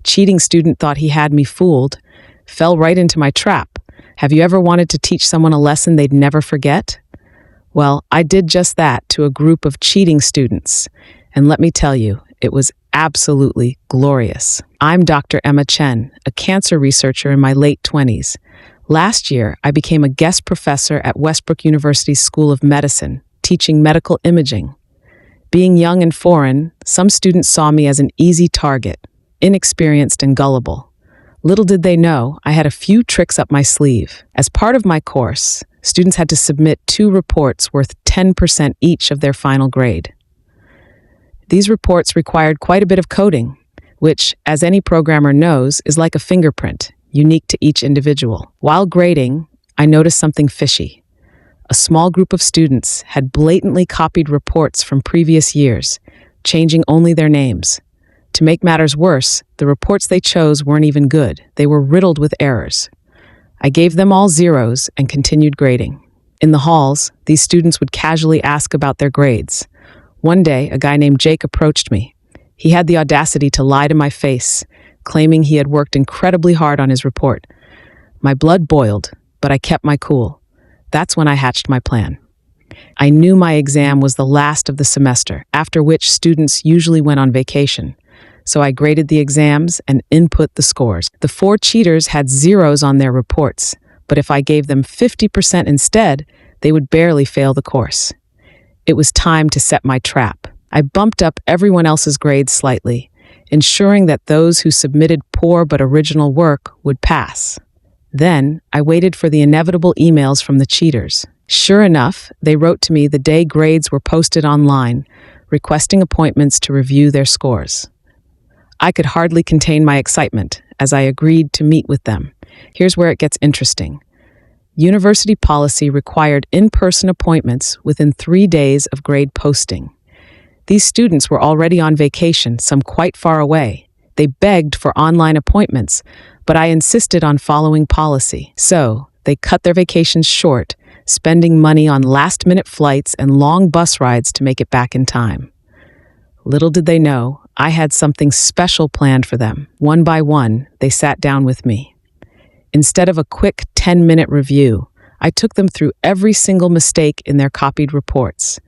cheating student thought he had me fooled, fell right into my trap. Have you ever wanted to teach someone a lesson they'd never forget? Well, I did just that to a group of cheating students. And let me tell you, it was absolutely glorious. I'm Dr. Emma Chen, a cancer researcher in my late 20s. Last year, I became a guest professor at Westbrook University's School of Medicine, teaching medical imaging. Being young and foreign, some students saw me as an easy target, inexperienced and gullible. Little did they know, I had a few tricks up my sleeve. As part of my course, students had to submit 2 reports worth 10% each of their final grade. These reports required quite a bit of coding, which, as any programmer knows, is like a fingerprint, unique to each individual. While grading, I noticed something fishy. A small group of students had blatantly copied reports from previous years, changing only their names. To make matters worse, the reports they chose weren't even good. They were riddled with errors. I gave them all zeros and continued grading. In the halls, these students would casually ask about their grades. One day, a guy named Jake approached me. He had the audacity to lie to my face, claiming he had worked incredibly hard on his report. My blood boiled, but I kept my cool. That's when I hatched my plan. I knew my exam was the last of the semester, after which students usually went on vacation. So I graded the exams and input the scores. The 4 cheaters had zeros on their reports, but if I gave them 50% instead, they would barely fail the course. It was time to set my trap. I bumped up everyone else's grades slightly, ensuring that those who submitted poor but original work would pass. Then, I waited for the inevitable emails from the cheaters. Sure enough, they wrote to me the day grades were posted online, requesting appointments to review their scores. I could hardly contain my excitement as I agreed to meet with them. Here's where it gets interesting. University policy required in-person appointments within 3 days of grade posting. These students were already on vacation, some quite far away. They begged for online appointments, but I insisted on following policy. So, they cut their vacations short, spending money on last-minute flights and long bus rides to make it back in time. Little did they know, I had something special planned for them. One by one, they sat down with me. Instead of a quick 10-minute review, I took them through every single mistake in their copied reports.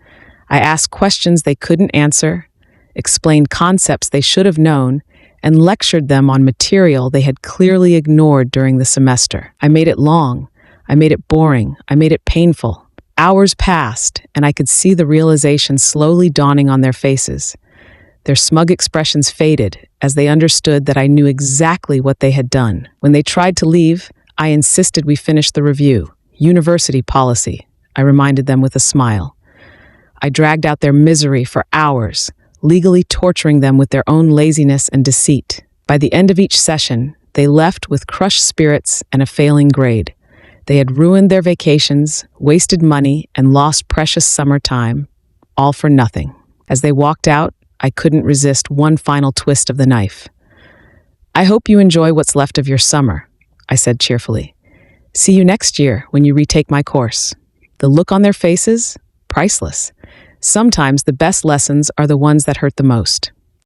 I asked questions they couldn't answer, explained concepts they should have known, and lectured them on material they had clearly ignored during the semester. I made it long, I made it boring, I made it painful. Hours passed, and I could see the realization slowly dawning on their faces. Their smug expressions faded as they understood that I knew exactly what they had done. When they tried to leave, I insisted we finish the review. University policy, I reminded them with a smile. I dragged out their misery for hours, legally torturing them with their own laziness and deceit. By the end of each session, they left with crushed spirits and a failing grade. They had ruined their vacations, wasted money, and lost precious summer time, all for nothing. As they walked out, I couldn't resist one final twist of the knife. I hope you enjoy what's left of your summer, I said cheerfully. See you next year when you retake my course. The look on their faces, priceless. Sometimes the best lessons are the ones that hurt the most.